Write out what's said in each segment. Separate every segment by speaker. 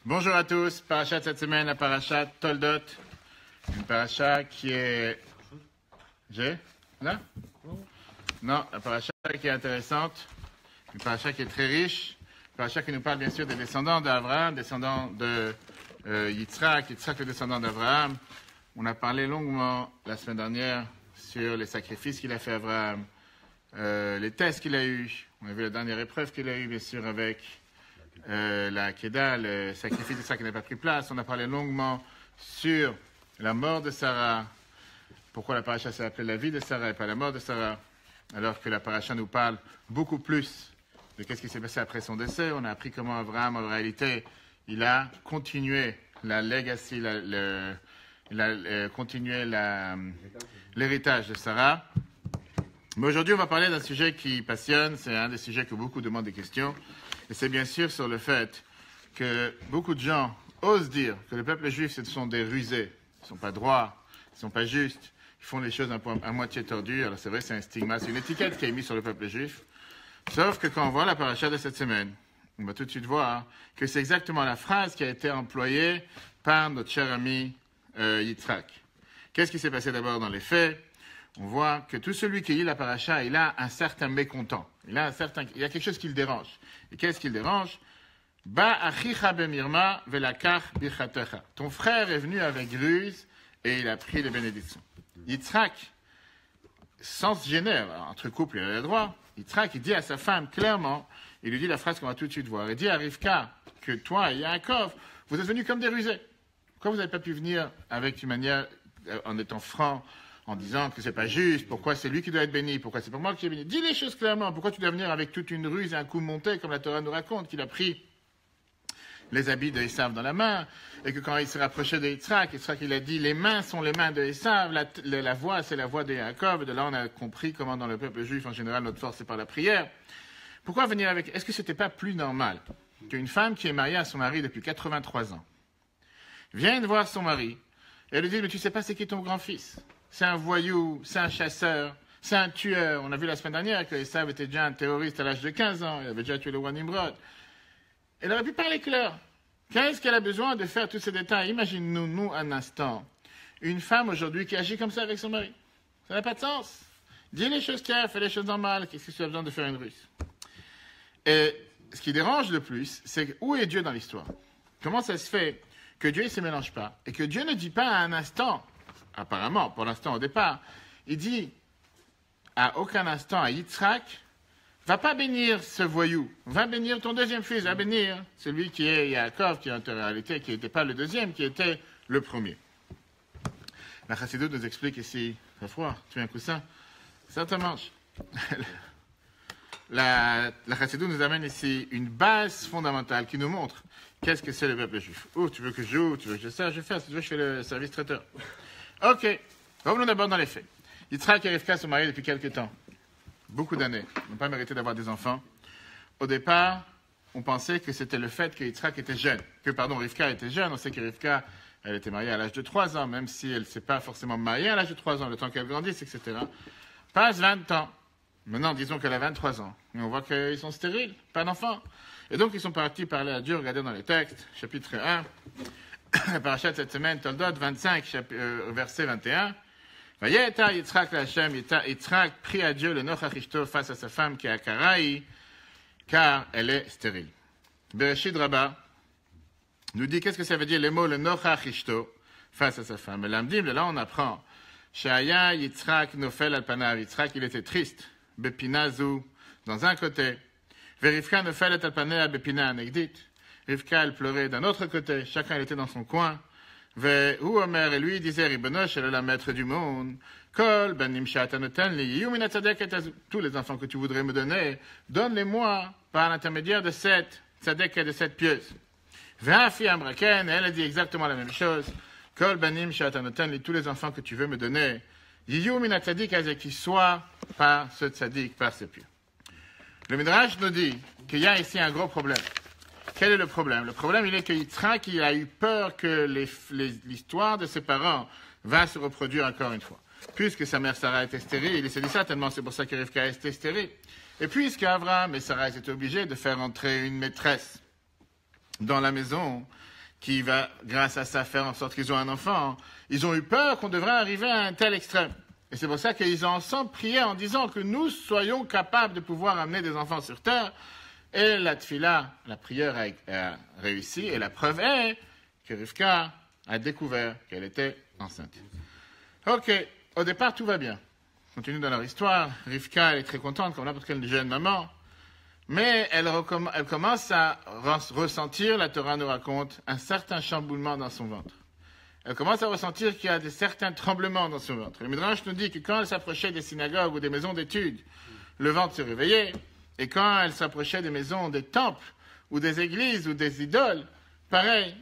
Speaker 1: Bonjour à tous, paracha de cette semaine, la paracha Toldot, une paracha qui est... J'ai Là Non, la paracha qui est intéressante, une paracha qui est très riche, une paracha qui nous parle bien sûr des descendants d'Abraham, descendants de Yitzhak, Yitzhak le descendant d'Abraham. On a parlé longuement la semaine dernière sur les sacrifices qu'il a fait Abraham, les tests qu'il a eus. On a vu la dernière épreuve qu'il a eue bien sûr avec... la Kedah, le sacrifice de Sarah qui n'a pas pris place. On a parlé longuement sur la mort de Sarah. Pourquoi la paracha s'est appelée la vie de Sarah et pas la mort de Sarah, alors que la paracha nous parle beaucoup plus de ce qui s'est passé après son décès. On a appris comment Abraham, en réalité, il a continué la legacy, continué l'héritage de Sarah. Mais aujourd'hui, on va parler d'un sujet qui passionne. C'est un des sujets que beaucoup demandent des questions. Et c'est bien sûr sur le fait que beaucoup de gens osent dire que le peuple juif, ce sont des rusés. Ils ne sont pas droits, ils ne sont pas justes, ils font les choses à moitié tordues. Alors c'est vrai, c'est un stigma, c'est une étiquette qui est mise sur le peuple juif. Sauf que quand on voit la paracha de cette semaine, on va tout de suite voir que c'est exactement la phrase qui a été employée par notre cher ami Yitzhak. Qu'est-ce qui s'est passé d'abord dans les faits? On voit que tout celui qui lit la paracha, il a un certain mécontent. Il y a quelque chose qui le dérange. Et qu'est-ce qui le dérange? Ba achicha bemirma velakach bichatecha. Ton frère est venu avec ruse et il a pris les bénédictions. Yitzhak, sans se gêner, entre couples, il a le droit. Yitzhak, il dit à sa femme clairement, il lui dit la phrase qu'on va tout de suite voir. Il dit à Rivka que toi et Yaakov, vous êtes venus comme des rusés. Pourquoi vous n'avez pas pu venir avec une manière, en étant franc, en disant que c'est pas juste, pourquoi c'est lui qui doit être béni, pourquoi c'est pas moi qui est béni. Dis les choses clairement, pourquoi tu dois venir avec toute une ruse et un coup monté, comme la Torah nous raconte, qu'il a pris les habits de Esav dans la main, et que quand il s'est rapproché de Yitzhak, il a dit, les mains sont les mains de Esav, la voix c'est la voix de Yaakov, et de là on a compris comment dans le peuple juif, en général, notre force c'est par la prière. Pourquoi venir avec, est-ce que c'était pas plus normal qu'une femme qui est mariée à son mari depuis 83 ans, vienne voir son mari, et elle lui dit, mais tu sais pas c'est qui ton grand-fils? C'est un voyou, c'est un chasseur, c'est un tueur. On a vu la semaine dernière que Esav était déjà un terroriste à l'âge de 15 ans. Il avait déjà tué le roi Nimrod. Elle aurait pu parler clair. Qu'est-ce qu'elle a besoin de faire tous ces détails? Imagine-nous, nous, un instant, une femme aujourd'hui qui agit comme ça avec son mari. Ça n'a pas de sens. Dis les choses claires, fais les choses normales. Qu'est-ce que tu as besoin de faire une ruse? Et ce qui dérange le plus, c'est où est Dieu dans l'histoire? Comment ça se fait que Dieu ne se mélange pas et que Dieu ne dit pas à un instant, apparemment, pour l'instant, au départ, il dit à aucun instant à Yitzhak, va pas bénir ce voyou, va bénir ton deuxième fils, va bénir celui qui est Yaakov, qui en réalité, qui n'était pas le deuxième, qui était le premier. La Chassidoute nous explique ici, ça froid, tu veux un coussin? Ça te mange. La Chassidoute nous amène ici une base fondamentale qui nous montre qu'est-ce que c'est le peuple juif. Oh, tu veux que je joue, tu veux que je fasse, si tu veux, je fais le service traiteur. Ok, revenons d'abord dans les faits. Yitzhak et Rivka sont mariés depuis quelques temps, beaucoup d'années, ils n'ont pas mérité d'avoir des enfants. Au départ, on pensait que c'était le fait que Yitzhak était jeune, Rivka était jeune. On sait que Rivka, elle était mariée à l'âge de 3 ans, même si elle ne s'est pas forcément mariée à l'âge de 3 ans, le temps qu'elle grandisse, etc. Passe 20 ans. Maintenant, disons qu'elle a 23 ans. Et on voit qu'ils sont stériles, pas d'enfants. Et donc, ils sont partis parler à Dieu, regardez dans les textes, chapitre 1. La paracha de cette semaine, Toldot 25, verset 21. Vayeta Yitzhak l'Hachem, Yitzhak prie à Dieu le Nochach Ishto face à sa femme qui est Akaraï, car elle est stérile. Bereshit Rabbah nous dit qu'est-ce que ça veut dire les mots le Nochach Ishto face à sa femme. Et l'Amdim, là on apprend Shaya Yitzhak Nofel Alpanav, Yitzhak il était triste, Bepinazu, dans un côté, Verifka Nofel Alpanav Bepina Negdit. Rivka, elle pleurait d'un autre côté, chacun était dans son coin. Et lui disait, Ribenosh, elle est la maître du monde. Kol, ben nimshat anoten li, yumina tzadek et azou. Tous les enfants que tu voudrais me donner, donne-les-moi par l'intermédiaire de cette tzadek et de cette pieuse. Ve'afi amraken, elle a dit exactement la même chose. Kol, ben nimshat anoten li, tous les enfants que tu veux me donner, yumina tzadek et qui soient par ce tzadik, par ce pieux. Le Midrash nous dit qu'il y a ici un gros problème. Quel est le problème? Le problème, il est que Yitzhak, il a eu peur que l'histoire de ses parents va se reproduire encore une fois. Puisque sa mère Sarah était stérile, il s'est dit ça tellement, c'est pour ça que Rivka était stérile. Et puisque Abraham et Sarah étaient obligés de faire entrer une maîtresse dans la maison, qui va, grâce à ça, faire en sorte qu'ils ont un enfant. Ils ont eu peur qu'on devrait arriver à un tel extrême. Et c'est pour ça qu'ils ont ensemble prié en disant que nous soyons capables de pouvoir amener des enfants sur terre. Et la tfila, la prière a réussi. Et la preuve est que Rivka a découvert qu'elle était enceinte. Ok, au départ, tout va bien. On continue dans leur histoire. Rivka, elle est très contente, comme n'importe quelle jeune maman. Mais elle commence à ressentir, la Torah nous raconte, un certain chamboulement dans son ventre. Elle commence à ressentir qu'il y a certains tremblements dans son ventre. Le Midrash nous dit que quand elle s'approchait des synagogues ou des maisons d'études, le ventre se réveillait. Et quand elle s'approchait des maisons, des temples, ou des églises, ou des idoles, pareil,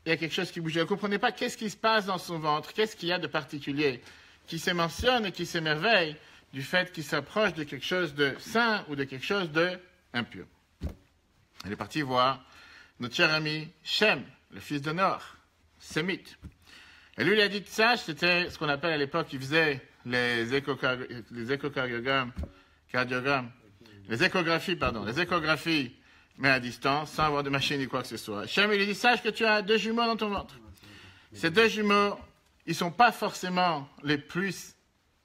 Speaker 1: il y a quelque chose qui bougeait. Elle ne comprenait pas qu'est-ce qui se passe dans son ventre, qu'est-ce qu'il y a de particulier, qui s'émotionne et qui s'émerveille du fait qu'il s'approche de quelque chose de saint ou de quelque chose de impur. Elle est partie voir notre cher ami Shem, le fils de Noach, sémite. Et lui, il a dit, ça, c'était ce qu'on appelle à l'époque, il faisait les échographies, mais à distance, sans avoir de machine ni quoi que ce soit. Shem, il lui dit, sache que tu as 2 jumeaux dans ton ventre. Ces 2 jumeaux, ils ne sont pas forcément les plus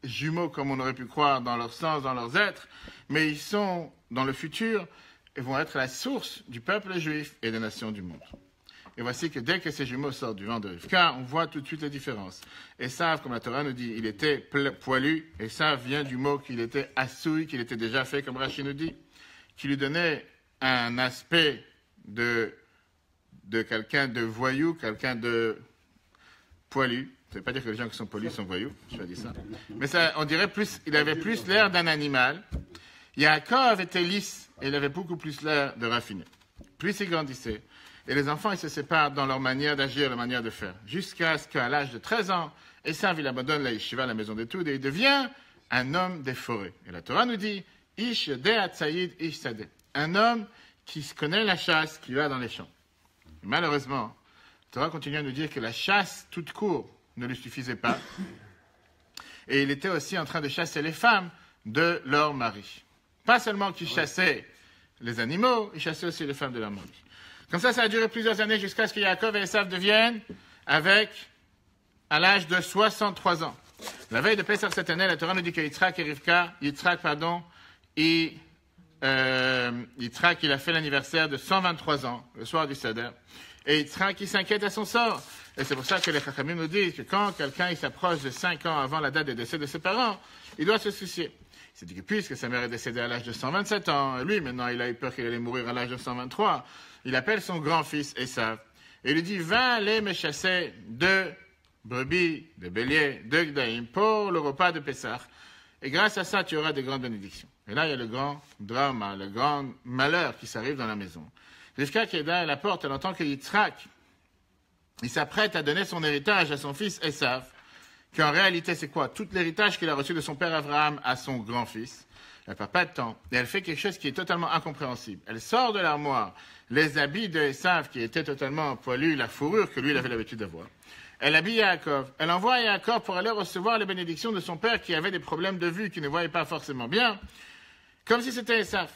Speaker 1: jumeaux comme on aurait pu croire dans leur sens, dans leurs êtres, mais ils sont, dans le futur, et vont être la source du peuple juif et des nations du monde. Et voici que dès que ces jumeaux sortent du ventre de Rivka, on voit tout de suite les différences. Esav, comme la Torah nous dit, il était poilu. Esav vient du mot qu'il était assouï, qu'il était déjà fait, comme Rashi nous dit, qui lui donnait un aspect de quelqu'un de voyou, quelqu'un de poilu. Ça ne veut pas dire que les gens qui sont poilus sont voyous, je vais dire ça. Mais ça, on dirait plus, il avait plus l'air d'un animal. Yaakov était lisse et il avait beaucoup plus l'air de raffiné. Plus il grandissait, et les enfants, ils se séparent dans leur manière d'agir, leur manière de faire. Jusqu'à ce qu'à l'âge de 13 ans, Esav, il abandonne la yeshiva, la maison d'études, et il devient un homme des forêts. Et la Torah nous dit, Ish Yodea Tzayid Ish Sadeh. Un homme qui connaît la chasse, qui va dans les champs. Et malheureusement, la Torah continue à nous dire que la chasse toute court ne lui suffisait pas. Et il était aussi en train de chasser les femmes de leur mari. Pas seulement qu'il chassait les animaux, il chassait aussi les femmes de leur mari. Comme ça a duré plusieurs années jusqu'à ce que Yaakov et Esav deviennent à l'âge de 63 ans. La veille de Pessah cette année, la Torah nous dit que Yitzhak, il a fait l'anniversaire de 123 ans, le soir du Seder. Et Yitzhak, il s'inquiète à son sort. Et c'est pour ça que les Chachamim nous disent que quand quelqu'un il s'approche de 5 ans avant la date de décès de ses parents, il doit se soucier. C'est dit que puisque sa mère est décédée à l'âge de 127 ans, lui, maintenant, il a eu peur qu'il allait mourir à l'âge de 123, il appelle son grand-fils Esav, et il lui dit, va aller me chasser 2 brebis, 2 béliers, 2 gdaïm pour le repas de Pessah. Et grâce à ça, tu auras des grandes bénédictions. Et là, il y a le grand drame, le grand malheur qui s'arrive dans la maison. Rivka qui est derrière la porte, elle entend que Yitzhak, il s'apprête à donner son héritage à son fils Esav, qui en réalité, c'est quoi? Tout l'héritage qu'il a reçu de son père Abraham à son grand-fils. Elle n'a pas de temps. Et elle fait quelque chose qui est totalement incompréhensible. Elle sort de l'armoire les habits de Esav qui étaient totalement poilus, la fourrure que lui, il avait l'habitude d'avoir. Elle habille Yaakov. Elle envoie Yaakov pour aller recevoir les bénédictions de son père qui avait des problèmes de vue, qui ne voyait pas forcément bien, comme si c'était Esav.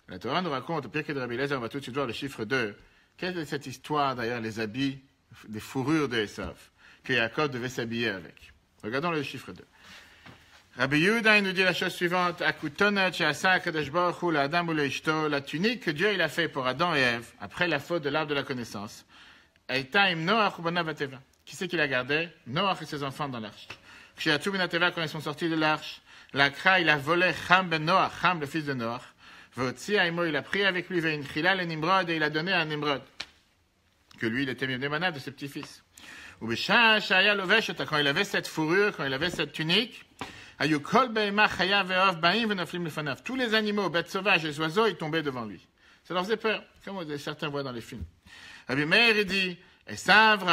Speaker 1: La Torah nous raconte, au Pirkei de Rabbi Eliezer, on va tout de suite voir le chiffre 2. Quelle est cette histoire, d'ailleurs, les habits, des fourrures de Esav, que Yaakov devait s'habiller avec? Regardons le chiffre 2. Rabbi Yehuda, il nous dit la chose suivante, la tunique que Dieu il a fait pour Adam et Ève, après la faute de l'arbre de la connaissance, qui c'est qui la gardait? Noach et ses enfants dans l'arche. Quand ils sont sortis de l'arche, la Kra, il a volé Ham ben Noach, Ham le fils de Noach. Il a pris avec lui le Nimrod et il a donné à Nimrod, que lui, il était mieux manade de ses petits-fils. Quand il avait cette fourrure, quand il avait cette tunique, tous les animaux, bêtes sauvages et oiseaux, ils tombaient devant lui. Ça leur faisait peur, comme certains voient dans les films. Rabbi Meir, il dit, Esav, il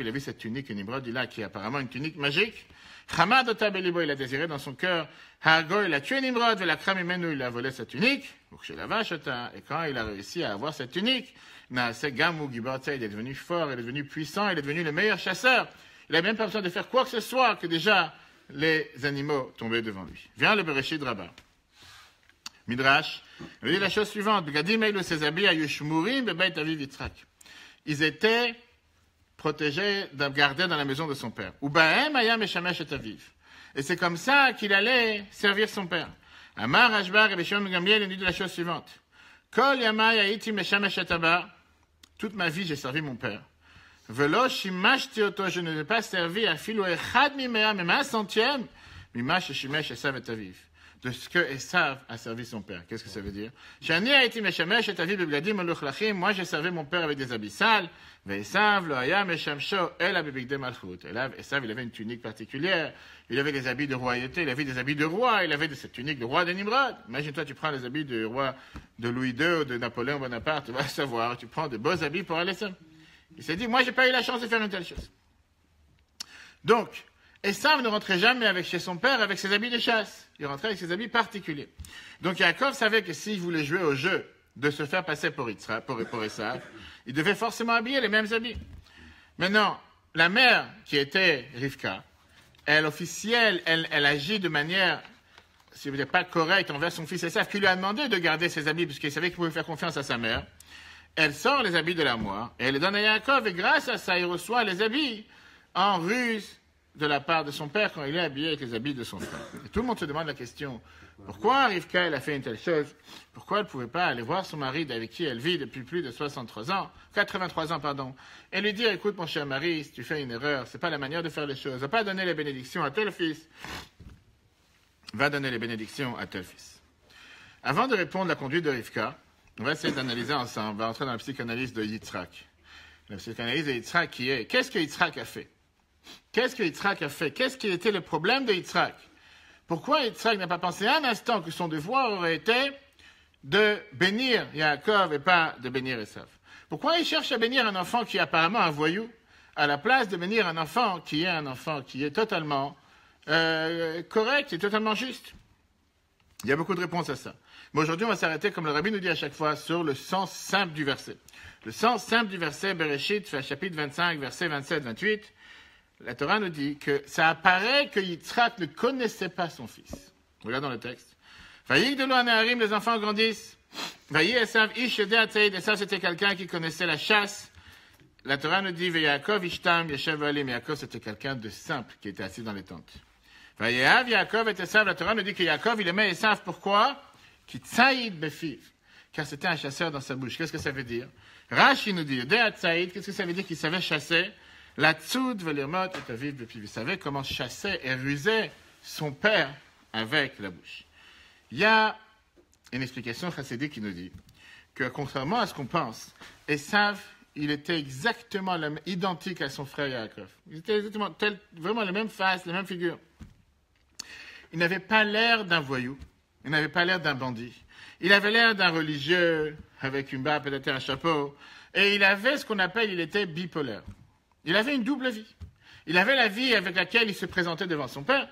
Speaker 1: a vu cette tunique que Nimrod, il a, qui est apparemment une tunique magique. Il a désiré dans son cœur. Il a tué Nimrod, il a volé sa tunique. Et quand il a réussi à avoir cette tunique, il est devenu fort, il est devenu puissant, il est devenu le meilleur chasseur. Il n'a même pas besoin de faire quoi que ce soit, que déjà les animaux tombaient devant lui. Vient le Bereshit Rabbah. Midrash, il dit la chose suivante. Begadim eilu, ses habits, ayus shmurim bebeit aviv Yitzhak. Ils étaient protégés, gardés dans la maison de son père. Ubahem ayam meshamesh et aviv. Et c'est comme ça qu'il allait servir son père. Amar Ashbar et Beshon Gamliel, il dit la chose suivante. Kol yamai haiti meshamesh et aba. Toute ma vie, j'ai servi mon père. Velo shimashti oto, je ne l'ai pas servi à filo echad mimea, même un centième, mimash shimesh Esav et aviv. De ce que Esav a servi son père. Qu'est-ce que ça veut dire? Shani haiti meshamesh et aviv bebgadim oluchlachim. Moi, j'ai servi mon père avec des habits sales. Ve'esav lo haya meshamsho el abibigdei malchut. Et là, Esav, il avait une tunique particulière. Il avait des habits de royauté, il avait des habits de roi, il avait cette tunique de roi de Nimrod. Imagine-toi, tu prends les habits de roi de Louis II ou de Napoléon Bonaparte, tu vas savoir, tu prends de beaux habits pour aller ça. Il s'est dit, moi, j'ai pas eu la chance de faire une telle chose. Donc, Esav ne rentrait jamais chez son père avec ses habits de chasse. Il rentrait avec ses habits particuliers. Donc, Yaakov savait que s'il voulait jouer au jeu de se faire passer pour Esav, il devait forcément habiller les mêmes habits. Maintenant, la mère, qui était Rivka, elle agit de manière, si vous n'êtes pas correcte envers son fils Esav, qui lui a demandé de garder ses habits, puisqu'il savait qu'il pouvait faire confiance à sa mère. Elle sort les habits de l'armoire, et elle les donne à Yaakov, et grâce à ça, il reçoit les habits en ruse de la part de son père, quand il est habillé avec les habits de son frère. Et tout le monde se demande la question, pourquoi Rivka, elle a fait une telle chose? Pourquoi elle ne pouvait pas aller voir son mari, avec qui elle vit depuis plus de 83 ans, et lui dire, écoute mon cher mari, si tu fais une erreur, c'est pas la manière de faire les choses, va pas donner les bénédictions à tel fils, va donner les bénédictions à tel fils. Avant de répondre à la conduite de Rivka, on va essayer d'analyser ensemble, on va entrer dans la psychanalyse de Yitzhak. La psychanalyse de Yitzhak qui est, qu'est-ce que Yitzhak a fait? Qu'est-ce que Yitzhak a fait? Qu'est-ce qui était le problème de Yitzhak? Pourquoi Yitzhak n'a pas pensé un instant que son devoir aurait été de bénir Yaakov et pas de bénir Esav? Pourquoi il cherche à bénir un enfant qui est apparemment un voyou, à la place de bénir un enfant qui est totalement correct et totalement juste? Il y a beaucoup de réponses à ça. Mais aujourd'hui, on va s'arrêter, comme le rabbi nous dit à chaque fois, sur le sens simple du verset. Le sens simple du verset, Bereshit, chapitre 25, versets 27-28, la Torah nous dit que ça apparaît que Yitzhak ne connaissait pas son fils. Regardons le texte. Vaïk de l'Oanaharim, les enfants grandissent. Vaïk Esav, Ish Yedei Atzaïd. Esav, c'était quelqu'un qui connaissait la chasse. La Torah nous dit, Yaakov, Ishtam, Yeshev Alim. Yaakov, c'était quelqu'un de simple qui était assis dans les tentes. Vaïav, Yaakov et Esav. La Torah nous dit que Yaakov, il aimait Esav. Pourquoi? Qui tsaïd befiv. Car c'était un chasseur dans sa bouche. Qu'est-ce que ça veut dire? Rashi nous dit, Yedei Atzaïd. Qu'est-ce que ça veut dire qu'il savait chasser? La tsoud velirmot et aviv befiv. Il savait comment chasser et ruser son père avec la bouche. Il y a une explication chassidique qui nous dit que, contrairement à ce qu'on pense, Esav, il était exactement identique à son frère Yaakov. Il était exactement vraiment la même face, la même figure. Il n'avait pas l'air d'un voyou, il n'avait pas l'air d'un bandit. Il avait l'air d'un religieux avec une barbe, peut-être un chapeau, et il avait ce qu'on appelle, il était bipolaire. Il avait une double vie. Il avait la vie avec laquelle il se présentait devant son père,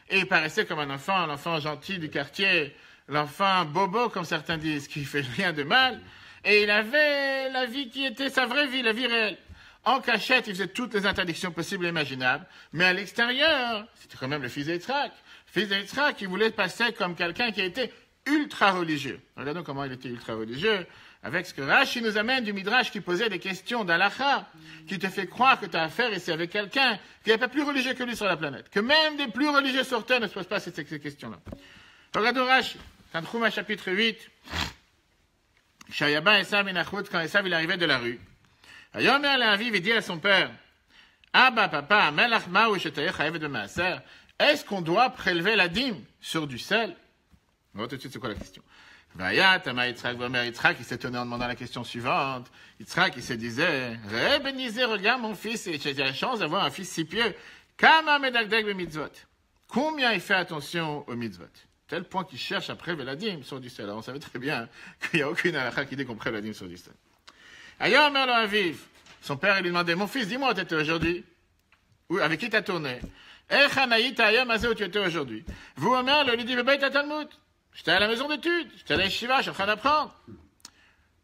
Speaker 1: et il paraissait comme un enfant, l'enfant gentil du quartier, l'enfant bobo, comme certains disent, qui fait rien de mal. Et il avait la vie qui était sa vraie vie, la vie réelle. En cachette, il faisait toutes les interdictions possibles et imaginables. Mais à l'extérieur, c'était quand même le fils d'Yitzhak. Le fils d'Yitzhak, qui voulait passer comme quelqu'un qui était ultra religieux. Regardons comment il était ultra religieux. Avec ce que Rashi nous amène du Midrash qui posait des questions d'Halakha, qui te fait croire que tu as affaire ici avec quelqu'un qui n'est pas plus religieux que lui sur la planète. Que même des plus religieux sur terre ne se posent pas ces questions-là. Regardons Rashi, Tanchuma chapitre 8. Shayaba Esav Menachut, quand Esav il arrivait de la rue. Ayomer Le'aviv, il dit à son père, Abba, papa, Melach Ma'u Shetayech Hayevet B'Maaser, est-ce qu'on doit prélever la dîme sur du sel? On va tout de suite, c'est quoi la question? Vayat, Ama Yitzhak, Vomer Yitzhak, il s'étonnait en demandant la question suivante. Yitzhak, il se disait, Bénisé, regarde mon fils, et j'ai la chance d'avoir un fils si pieux. Kama Medagdeg B'Mitzvot. Combien il fait attention aux mitzvot? Tel point qu'il cherche à prélever la dîme sur du sel. Alors on savait très bien qu'il n'y a aucune halakha qui dit qu'on prélève la dîme sur du sel. Ailleurs, Omer lo Aviv. Son père, il lui demandait, mon fils, dis-moi où tu étais aujourd'hui? Oui, avec qui tu as tourné? Echanaïta ayam azé où tu étais aujourd'hui? Vous, Omer, lui dit, Bébé, Talmud. J'étais à la maison d'études, j'étais à la yeshiva, je suis en train d'apprendre.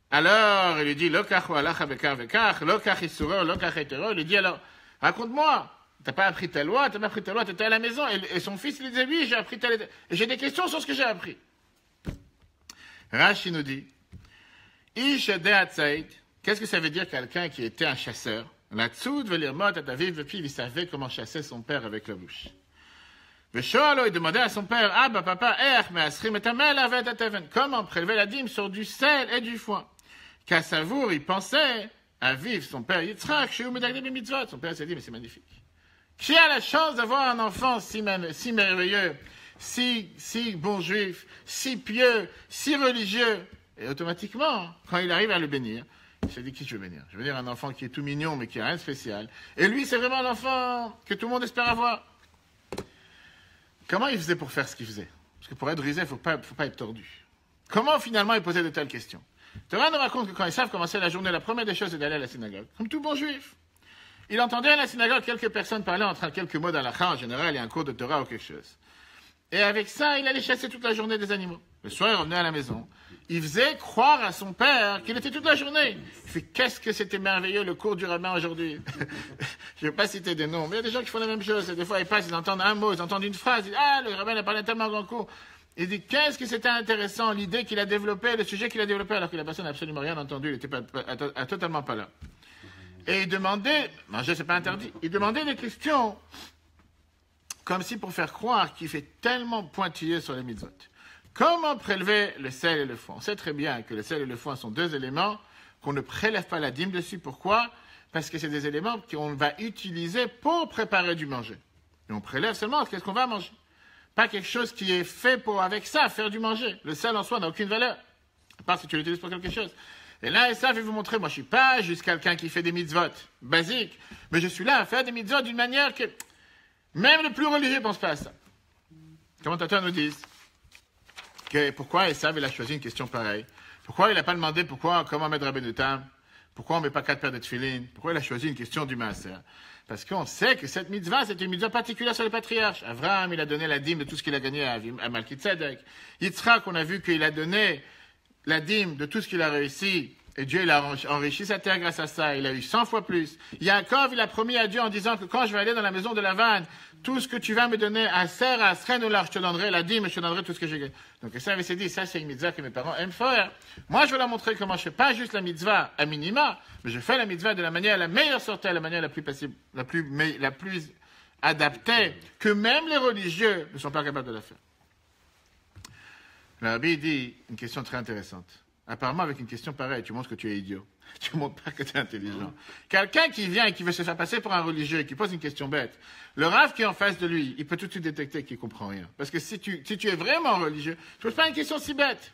Speaker 1: Alors, il lui dit, Lokach ou alacha bekar vekach, Lokach isura, Lokach etero. Il lui dit, alors, raconte-moi, t'as pas appris ta loi, t'étais à la maison. Et son fils, il lui disait, oui, j'ai appris et j'ai des questions sur ce que j'ai appris. Rashi nous dit, Ish de'atzait, qu'est-ce que ça veut dire quelqu'un qui était un chasseur? La tsoud veut lire mot à ta vie, puis il savait comment chasser son père avec la bouche. Veshoalo, il demandait à son père, ah bah papa, comment prélever la dîme sur du sel et du foin? Qu'à Savour, il pensait à vivre son père Yitzhak, chez Umedagdim et Mitzvot. Son père s'est dit, mais c'est magnifique. Qui a la chance d'avoir un enfant si merveilleux, si bon juif, si pieux, si religieux? Et automatiquement, quand il arrive à le bénir, il s'est dit, qui je veux bénir? Je veux dire un enfant qui est tout mignon, mais qui n'a rien de spécial. Et lui, c'est vraiment l'enfant que tout le monde espère avoir. Comment il faisait pour faire ce qu'il faisait? Parce que pour être risé, il ne faut pas être tordu. Comment finalement il posait de telles questions? Torah nous raconte que quand ils savent commencer la journée, la première des choses est d'aller à la synagogue. Comme tout bon juif. Il entendait à la synagogue quelques personnes parler entre quelques mots d'halakha en général et un cours de Torah ou quelque chose. Et avec ça, il allait chasser toute la journée des animaux. Le soir, il revenait à la maison. Il faisait croire à son père qu'il était toute la journée. Il fait, qu'est-ce que c'était merveilleux le cours du rabbin aujourd'hui. Je ne vais pas citer des noms, mais il y a des gens qui font la même chose. Et des fois, ils passent, ils entendent un mot, ils entendent une phrase. Ils disent, ah, le rabbin a parlé tellement grand cours. Il dit, qu'est-ce que c'était intéressant, l'idée qu'il a développée, le sujet qu'il a développé, alors que la personne n'a absolument rien entendu, il n'était totalement pas là. Et il demandait, manger c'est pas interdit, il demandait des questions, comme si pour faire croire qu'il fait tellement pointilleux sur les mitzvot. Comment prélever le sel et le foin? On sait très bien que le sel et le foin sont deux éléments qu'on ne prélève pas la dîme dessus. Pourquoi? Parce que c'est des éléments qu'on va utiliser pour préparer du manger. Et on prélève seulement qu'est-ce qu'on va manger. Pas quelque chose qui est fait pour, avec ça, faire du manger. Le sel en soi n'a aucune valeur, à part si tu l'utilises pour quelque chose. Et là, ça, je vais vous montrer, moi, je ne suis pas juste quelqu'un qui fait des mitzvot basiques, mais je suis là à faire des mitzvot d'une manière que même le plus religieux ne pense pas à ça. Les commentateurs nous disent que pourquoi Esav il a choisi une question pareille. Pourquoi il n'a pas demandé comment mettre Rabbeinu Tam? Pourquoi on ne met pas 4 paires de tefillin? Pourquoi il a choisi une question du maaser? Parce qu'on sait que cette mitzvah, c'est une mitzvah particulière sur les patriarches. Abraham, il a donné la dîme de tout ce qu'il a gagné à Malkitzedek. Yitzhak, on a vu qu'il a donné la dîme de tout ce qu'il a réussi. Et Dieu, il a enrichi sa terre grâce à ça. Il a eu 100 fois plus. Yaakov, il a promis à Dieu en disant que quand je vais aller dans la maison de Lavan, tout ce que tu vas me donner à Serre, à Srenolar, je te donnerai la dîme et je te donnerai tout ce que j'ai gagné. Donc ça avait dit, ça c'est une mitzvah que mes parents aiment faire. Moi, je vais leur montrer comment je fais pas juste la mitzvah à minima, mais je fais la mitzvah de la manière la meilleure sortie, la manière la plus passible, la plus adaptée, que même les religieux ne sont pas capables de la faire. Le Rabbi dit une question très intéressante. Apparemment, avec une question pareille, tu montres que tu es idiot. Tu ne montres pas que tu es intelligent. Quelqu'un qui vient et qui veut se faire passer pour un religieux et qui pose une question bête, le Rav qui est en face de lui, il peut tout de suite détecter qu'il ne comprend rien. Parce que si tu es vraiment religieux, tu ne poses pas une question si bête.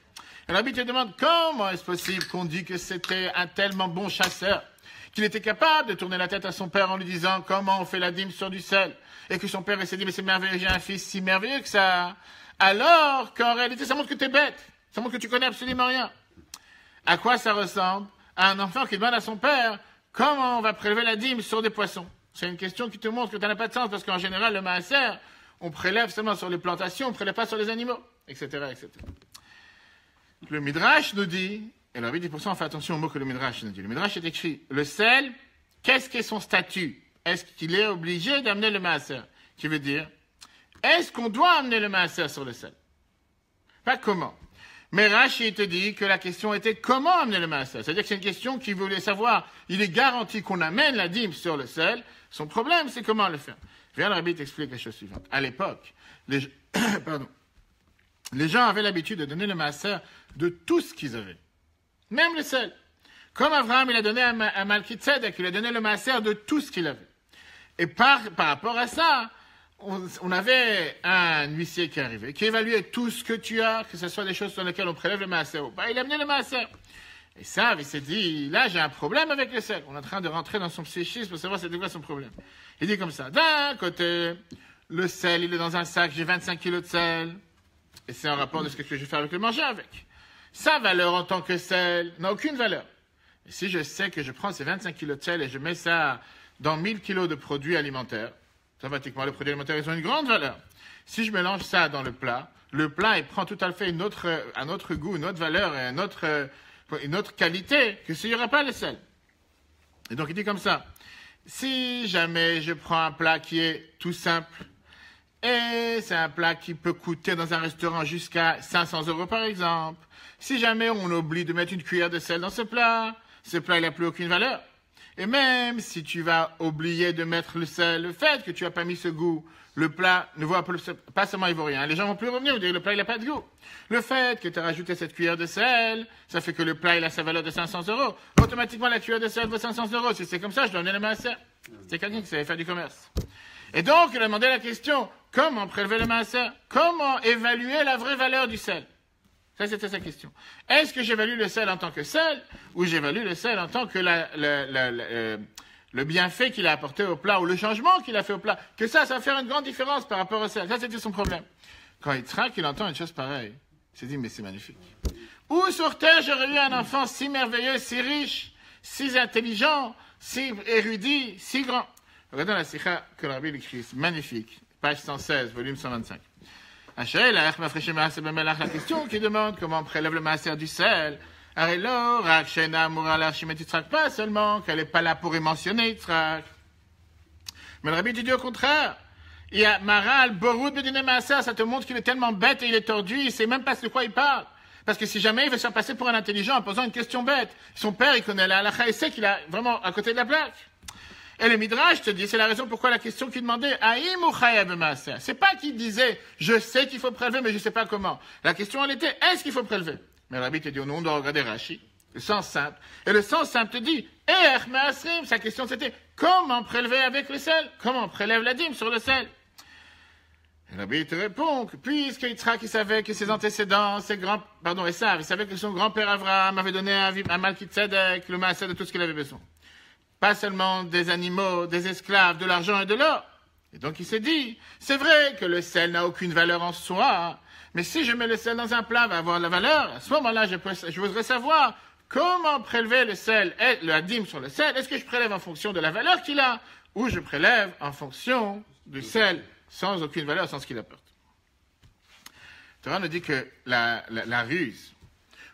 Speaker 1: Et le Rabbi te demande comment est-ce possible qu'on dit que c'était un tellement bon chasseur, qu'il était capable de tourner la tête à son père en lui disant comment on fait la dîme sur du sel. Et que son père s'est dit, mais c'est merveilleux, j'ai un fils si merveilleux que ça. Alors qu'en réalité, ça montre que tu es bête. Ça montre que tu connais absolument rien. À quoi ça ressemble? À un enfant qui demande à son père comment on va prélever la dîme sur des poissons. C'est une question qui te montre que ça n'a pas de sens, parce qu'en général, le maaser, on prélève seulement sur les plantations, on ne prélève pas sur les animaux, etc., etc. Le Midrash nous dit, et le Rabbi dit pour ça, on fait attention aux mots que le Midrash nous dit. Le Midrash est écrit, le sel, qu'est-ce qu'est son statut? Est-ce qu'il est obligé d'amener le maaser? Qui veut dire, est-ce qu'on doit amener le maaser sur le sel? Pas comment. Mais Rashi te dit que la question était comment amener le maaser. C'est-à-dire que c'est une question qui voulait savoir, il est garanti qu'on amène la dîme sur le sel. Son problème, c'est comment le faire. Viens, le Rabbi t'explique la chose suivante. À l'époque, les gens avaient l'habitude de donner le maaser de tout ce qu'ils avaient. Même le sel. Comme Abraham, il a donné à Malkitzedek, il a donné le maaser de tout ce qu'il avait. Et par rapport à ça, on avait un huissier qui arrivait, qui évaluait tout ce que tu as, que ce soit des choses sur lesquelles on prélève le maaser ou pas. Il a amené le maaser. Et ça, il s'est dit, là, j'ai un problème avec le sel. On est en train de rentrer dans son psychisme pour savoir c'est quoi son problème. Il dit comme ça, d'un côté, le sel, il est dans un sac, j'ai 25 kilos de sel. Et c'est en rapport de ce que je vais faire avec le manger avec. Sa valeur en tant que sel n'a aucune valeur. Et si je sais que je prends ces 25 kilos de sel et je mets ça dans 1000 kilos de produits alimentaires, automatiquement, les produits alimentaires, ils ont une grande valeur. Si je mélange ça dans le plat, il prend tout à fait un autre goût, une autre valeur et une autre qualité que s'il n'y aurait pas le sel. Et donc, il dit comme ça. Si jamais je prends un plat qui est tout simple et c'est un plat qui peut coûter dans un restaurant jusqu'à 500 € par exemple. Si jamais on oublie de mettre une cuillère de sel dans ce plat il n'a plus aucune valeur. Et même si tu vas oublier de mettre le sel, le fait que tu n'as pas mis ce goût, le plat ne vaut pas seulement il vaut rien. Les gens vont plus revenir, vous dire le plat il n'a pas de goût. Le fait que tu as rajouté cette cuillère de sel, ça fait que le plat il a sa valeur de 500 €. Automatiquement la cuillère de sel vaut 500 €. Si c'est comme ça, je donne le maaser. C'est quelqu'un qui savait faire du commerce. Et donc il a demandé la question, comment prélever le maaser? Comment évaluer la vraie valeur du sel? Ça, c'était sa question. Est-ce que j'évalue le sel en tant que sel ou j'évalue le sel en tant que le bienfait qu'il a apporté au plat ou le changement qu'il a fait au plat? Que ça va faire une grande différence par rapport au sel. Ça, c'était son problème. Quand Yitzhak, il entend une chose pareille, il s'est dit, mais c'est magnifique. Où sur terre j'aurais eu un enfant si merveilleux, si riche, si intelligent, si érudit, si grand? Regardez la sikha que le rabbi écrit, c'est magnifique. Page 116, volume 125. La question qui demande comment on prélève le maaser du sel. Pas seulement qu'elle n'est pas là pour y mentionner Yitzhak. Mais le rabbi dit au contraire. Il y a Maral, Borut, Bedine Maaser, ça te montre qu'il est tellement bête et il est tordu, il ne sait même pas de quoi il parle. Parce que si jamais il veut se faire passer pour un intelligent en posant une question bête, son père il connaît la halakha et sait qu'il est vraiment à côté de la plaque. Et le Midrash te dit, c'est la raison pourquoi la question qu'il demandait, Aïm ou Chayav Maaser. C'est pas qu'il disait, je sais qu'il faut prélever, mais je sais pas comment. La question, elle était, est-ce qu'il faut prélever? Mais le rabbi te dit, non, on doit regarder Rashi, le sens simple. Et le sens simple te dit, Maasrim, sa question c'était, comment prélever avec le sel? Comment on prélève la dîme sur le sel? Et le rabbi te répond que puisque Yitzhak, il savait que ses antécédents, Esav, il savait que son grand-père Avraham avait donné à Malkitzedek le maaser de tout ce qu'il avait besoin. Pas seulement des animaux, des esclaves, de l'argent et de l'or. Et donc il s'est dit, c'est vrai que le sel n'a aucune valeur en soi, mais si je mets le sel dans un plat, il va avoir de la valeur. À ce moment-là, je voudrais savoir comment prélever le sel, le dîme sur le sel. Est-ce que je prélève en fonction de la valeur qu'il a, ou je prélève en fonction du sel, sans aucune valeur, sans ce qu'il apporte? Torah nous dit que la ruse,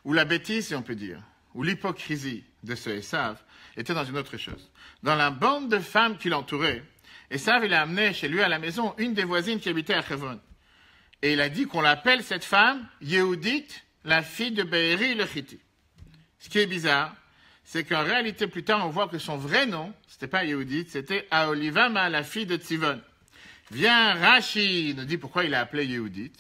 Speaker 1: ou la bêtise, si on peut dire, ou l'hypocrisie de ce Esav, était dans une autre chose. Dans la bande de femmes qui l'entouraient, Esav, il a amené chez lui à la maison une des voisines qui habitait à Hebron. Et il a dit qu'on l'appelle cette femme Yehudit, la fille de Be'eri le Chiti. Ce qui est bizarre, c'est qu'en réalité, plus tard, on voit que son vrai nom, c'était pas Yehudit, c'était Aholivama, la fille de Tzivon. Vient Rashi, nous dit pourquoi il a appelé Yehudit,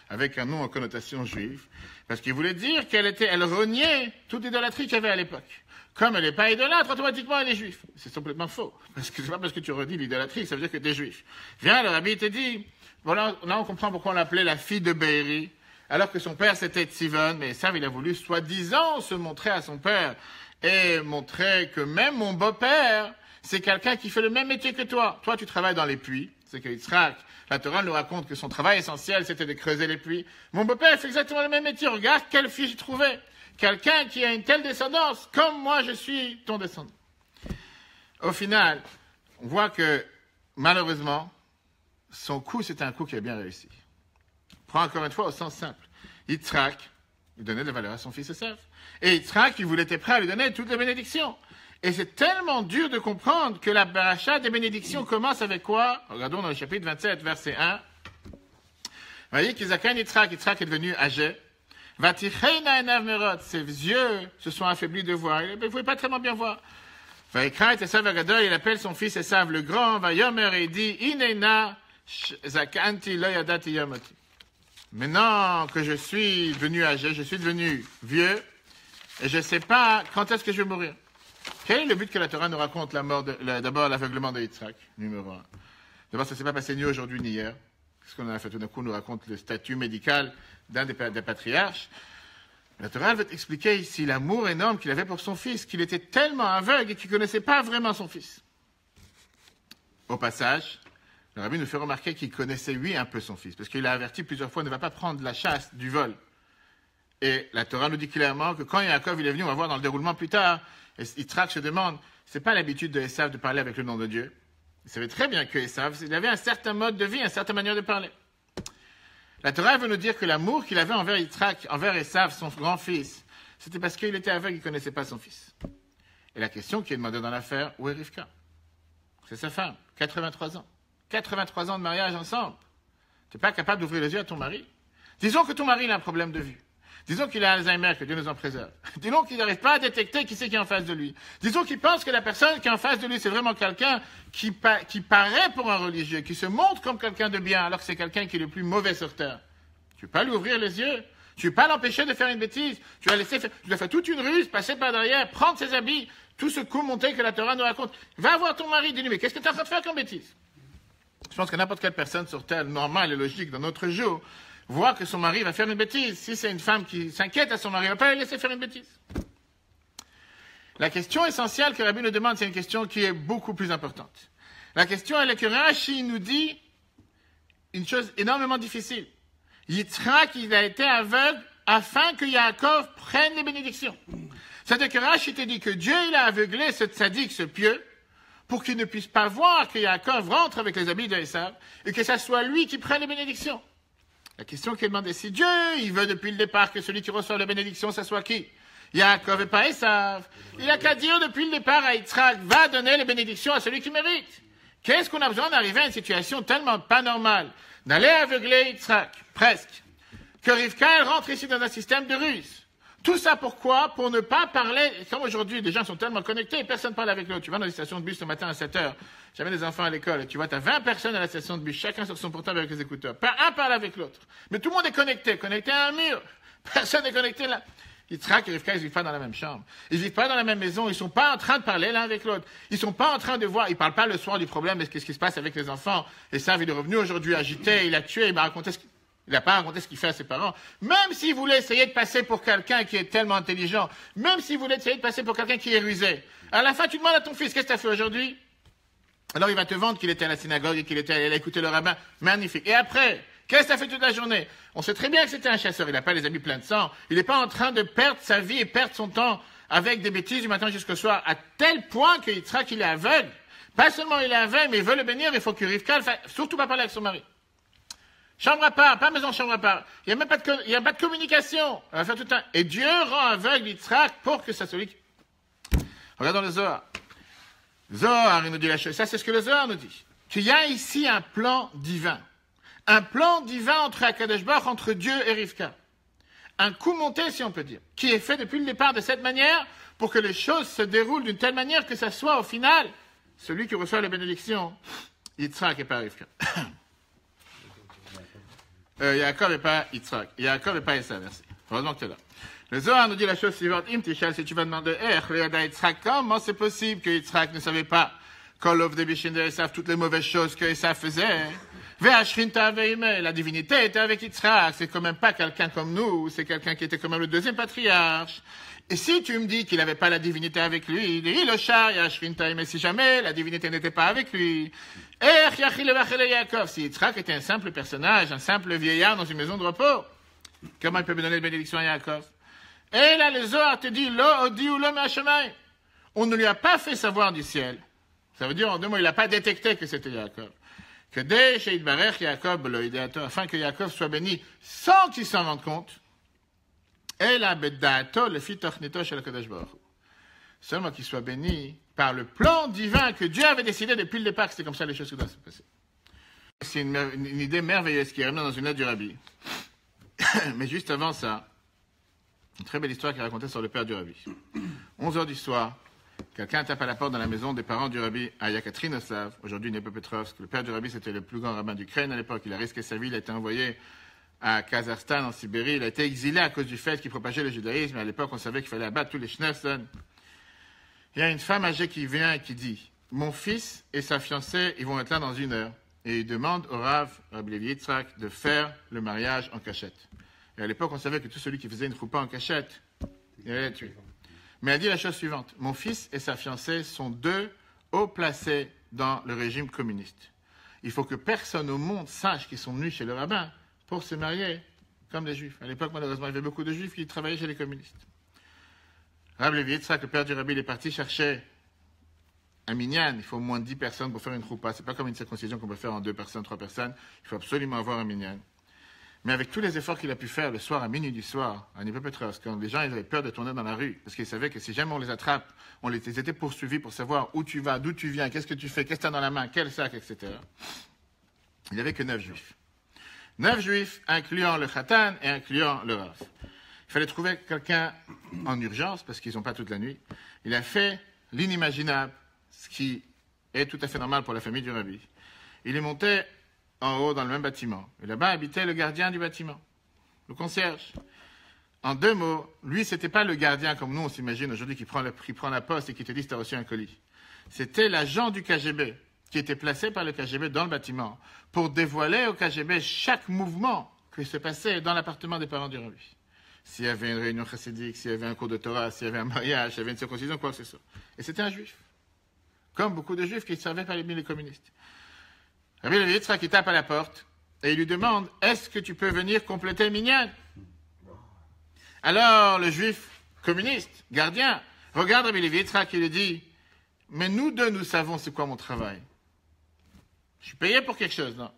Speaker 1: avec un nom en connotation juive, parce qu'il voulait dire elle reniait toute idolâtrie qu'il y avait à l'époque. Comme elle n'est pas idolâtre, automatiquement elle est juive. C'est complètement faux. Parce que c'est pas parce que tu redis l'idolâtrie, ça veut dire que tu es juif. Viens, le rabbi te dit, voilà, là on comprend pourquoi on l'appelait la fille de Be'eri, alors que son père c'était Tzivon, mais Esav il a voulu soi-disant se montrer à son père et montrer que même mon beau-père, c'est quelqu'un qui fait le même métier que toi. Toi tu travailles dans les puits, c'est que Yitzhak, la Torah nous raconte que son travail essentiel c'était de creuser les puits. Mon beau-père fait exactement le même métier, regarde quelle fille j'ai trouvé. Quelqu'un qui a une telle descendance, comme moi je suis ton descendant. Au final, on voit que, malheureusement, son coup, c'est un coup qui a bien réussi. Prends encore une fois au sens simple. Yitzhak, il donnait de la valeur à son fils Esav. Et Yitzhak, il était prêt à lui donner toutes les bénédictions. Et c'est tellement dur de comprendre que la paracha des bénédictions commence avec quoi? Regardons dans le chapitre 27, verset 1. Vous voyez qu'Isakan Yitzhak est devenu âgé. Ses yeux se sont affaiblis de voir. Il ne pouvait pas très bien voir. Il appelle son fils Esav le grand, et il dit, Inena zakanti lo yadati yamati. Maintenant que je suis devenu âgé, je suis devenu vieux, et je ne sais pas quand est-ce que je vais mourir. Quel est le but que la Torah nous raconte d'abord l'aveuglement de Yitzhak, numéro 1. D'abord, ça ne s'est pas passé ni aujourd'hui ni hier. Ce qu'on a fait tout d'un coup nous raconte le statut médical d'un des patriarches. La Torah veut expliquer ici l'amour énorme qu'il avait pour son fils, qu'il était tellement aveugle et qu'il ne connaissait pas vraiment son fils. Au passage, le rabbi nous fait remarquer qu'il connaissait lui un peu son fils, parce qu'il a averti plusieurs fois, ne va pas prendre la chasse du vol. Et la Torah nous dit clairement que quand Yaakov il est venu, on va voir dans le déroulement plus tard, Yitzhak se demande, c'est pas l'habitude de Esav de parler avec le nom de Dieu. Il savait très bien que Esav, il avait un certain mode de vie, une certaine manière de parler. La Torah veut nous dire que l'amour qu'il avait envers Yitzhak, envers Esav, son grand-fils, c'était parce qu'il était aveugle, il ne connaissait pas son fils. Et la question qui est demandée dans l'affaire, où est Rivka? C'est sa femme, 83 ans. 83 ans de mariage ensemble. Tu n'es pas capable d'ouvrir les yeux à ton mari? Disons que ton mari il a un problème de vue. Disons qu'il a Alzheimer, que Dieu nous en préserve. Disons qu'il n'arrive pas à détecter qui c'est qui est en face de lui. Disons qu'il pense que la personne qui est en face de lui, c'est vraiment quelqu'un qui paraît pour un religieux, qui se montre comme quelqu'un de bien, alors que c'est quelqu'un qui est le plus mauvais sur terre. Tu ne peux pas lui ouvrir les yeux. Tu ne peux pas l'empêcher de faire une bêtise. Tu vas faire toute une ruse, passer par derrière, prendre ses habits, tout ce coup monté que la Torah nous raconte. Va voir ton mari, dis-lui, mais qu'est-ce que tu es en train de faire comme bêtise? Je pense que n'importe quelle personne sur terre, normale et logique, dans notre jour, voit que son mari va faire une bêtise. Si c'est une femme qui s'inquiète à son mari, elle ne va pas la laisser faire une bêtise. La question essentielle que Rabbi nous demande, c'est une question qui est beaucoup plus importante. La question, elle est que Rashi nous dit une chose énormément difficile. Yitzhak, il a été aveugle afin que Yaakov prenne les bénédictions. C'est-à-dire que Rashi te dit que Dieu, il a aveuglé ce tzaddik, ce pieux, pour qu'il ne puisse pas voir que Yaakov rentre avec les habits d'Esav et que ce soit lui qui prenne les bénédictions. La question qui est demandée, c'est Dieu, il veut depuis le départ que celui qui reçoit les bénédictions, ce soit qui? Yaakov et pas Esav. Il n'a qu'à dire depuis le départ à Yitzhak, va donner les bénédictions à celui qui mérite. Qu'est-ce qu'on a besoin d'arriver à une situation tellement pas normale, d'aller aveugler Yitzhak, presque, que Rivka, elle rentre ici dans un système de ruse. Tout ça pourquoi? Pour ne pas parler, comme aujourd'hui, les gens sont tellement connectés, personne ne parle avec l'autre. Tu vas dans les stations de bus ce matin à 7h, j'avais des enfants à l'école, et tu vois, tu as 20 personnes à la station de bus, chacun sur son portable avec les écouteurs. Pas un parle avec l'autre. Mais tout le monde est connecté à un mur. Personne n'est connecté là. Yitzhak et Rivka, ils ne vivent pas dans la même chambre. Ils ne vivent pas dans la même maison. Ils ne sont pas en train de parler l'un avec l'autre. Ils ne sont pas en train de voir. Ils ne parlent pas le soir du problème de ce qui se passe avec les enfants. Et ça, il est revenu aujourd'hui agité, il a tué, il m'a raconté il n'a pas raconté ce qu'il fait à ses parents. Même s'il voulait essayer de passer pour quelqu'un qui est tellement intelligent, même s'il voulait essayer de passer pour quelqu'un qui est rusé, à la fin, tu demandes à ton fils, qu'est-ce que tu as fait aujourd'hui? Alors il va te vendre qu'il était à la synagogue et qu'il était allé écouter le rabbin. Magnifique. Et après, qu'est-ce que tu as fait toute la journée? On sait très bien que c'était un chasseur. Il n'a pas les habits pleins de sang. Il n'est pas en train de perdre sa vie et perdre son temps avec des bêtises du matin jusqu'au soir, à tel point que Yitzhak, il est aveugle. Pas seulement il est aveugle, mais il veut le bénir, il faut que Rivka, surtout pas parler avec son mari. Chambre à part, pas maison, chambre à part. Il n'y a pas de communication. On va faire tout le temps. Et Dieu rend aveugle Yitzhak pour que ça soit lui qui... Regardons le Zohar. Zohar, il nous dit la chose. Ça, c'est ce que le Zohar nous dit. Qu'il y a ici un plan divin. Un plan divin entre Akadosh Baruch, entre Dieu et Rivka. Un coup monté, si on peut dire, qui est fait depuis le départ de cette manière pour que les choses se déroulent d'une telle manière que ça soit, au final, celui qui reçoit les bénédictions, Yitzhak et pas Rivka. Yaakov et pas Yitzhak. Yaakov et pas Esav, merci. Heureusement que tu es là. Le Zohar nous dit la chose suivante. Im Tishal, si tu vas demander, Yitzhak, comment c'est possible que Yitzhak ne savait pas Kolov de Bishin de Esav, toutes les mauvaises choses que Esav faisait? Ve'ashrinta ve'ime, la divinité était avec Yitzhak. C'est quand même pas quelqu'un comme nous. C'est quelqu'un qui était quand même le deuxième patriarche. Et si tu me dis qu'il n'avait pas la divinité avec lui, il dit, le char, mais si jamais la divinité n'était pas avec lui, si Yitzhak était un simple personnage, un simple vieillard dans une maison de repos, comment il peut me donner de bénédiction à Yaakov? Et là, le Zohar te dit, on ne lui a pas fait savoir du ciel. Ça veut dire, en deux mots, il n'a pas détecté que c'était Yaakov. Que dès chez Yitbarech Yaakov, afin que Yaakov soit béni sans qu'il s'en rende compte, et la beddato, le fitochnito chez le Kodesh Baruch. Seulement qu'il soit béni par le plan divin que Dieu avait décidé depuis le départ que c'était comme ça les choses qui doivent se passer. C'est une idée merveilleuse qui est ramenée dans une lettre du Rabbi. Mais juste avant ça, une très belle histoire qui est racontée sur le père du Rabbi. 11h du soir, quelqu'un tape à la porte dans la maison des parents du Rabbi à Yekaterinoslav, aujourd'hui Dnepropetrovsk. Le père du Rabbi, c'était le plus grand rabbin d'Ukraine à l'époque. Il a risqué sa vie, il a été envoyé à Kazakhstan, en Sibérie. Il a été exilé à cause du fait qu'il propageait le judaïsme. À l'époque, on savait qu'il fallait abattre tous les Schneerson. Il y a une femme âgée qui vient et qui dit, mon fils et sa fiancée, ils vont être là dans 1 heure. Et il demande au Rabbi Levi Yitzhak de faire le mariage en cachette. Et à l'époque, on savait que tout celui qui faisait une choupa en cachette, il allait être tué. Mais elle dit la chose suivante. Mon fils et sa fiancée sont 2 haut placés dans le régime communiste. Il faut que personne au monde sache qu'ils sont venus chez le rabbin pour se marier comme les juifs. À l'époque, malheureusement, il y avait beaucoup de juifs qui travaillaient chez les communistes. Rabbi Levi Yitzhak, le père du Rabbi, il est parti chercher un minyan. Il faut au moins 10 personnes pour faire une choupa. C'est pas comme une circoncision qu'on peut faire en 2 personnes, 3 personnes. Il faut absolument avoir un minyan. Mais avec tous les efforts qu'il a pu faire le soir, à minuit du soir, à Dnepropetrovsk, quand les gens ils avaient peur de tourner dans la rue, parce qu'ils savaient que si jamais on les attrape, ils étaient poursuivis pour savoir où tu vas, d'où tu viens, qu'est-ce que tu fais, qu'est-ce que tu as dans la main, quel sac, etc. Il n'y avait que 9 juifs. 9 juifs, incluant le Khatan et incluant le Rav. Il fallait trouver quelqu'un en urgence, parce qu'ils n'ont pas toute la nuit. Il a fait l'inimaginable, ce qui est tout à fait normal pour la famille du Rabbi. Il est monté en haut dans le même bâtiment. Et là-bas habitait le gardien du bâtiment, le concierge. En 2 mots, lui, c'était pas le gardien comme nous, on s'imagine aujourd'hui, qui prend la poste et qui te dit si tu as reçu un colis. C'était l'agent du KGB qui était placé par le KGB dans le bâtiment pour dévoiler au KGB chaque mouvement qui se passait dans l'appartement des parents du Rabbi. S'il y avait une réunion chassidique, s'il y avait un cours de Torah, s'il y avait un mariage, s'il y avait une circoncision, quoi que ce soit. Et c'était un juif. Comme beaucoup de juifs qui servaient parmi les communistes. Rabbi Levi Yitzhak, il tape à la porte et il lui demande « Est-ce que tu peux venir compléter le minyan ?» Alors le juif communiste, gardien, regarde Rabbi Levi Yitzhak et lui dit « Mais nous deux, nous savons c'est quoi mon travail. Je suis payé pour quelque chose, non ?»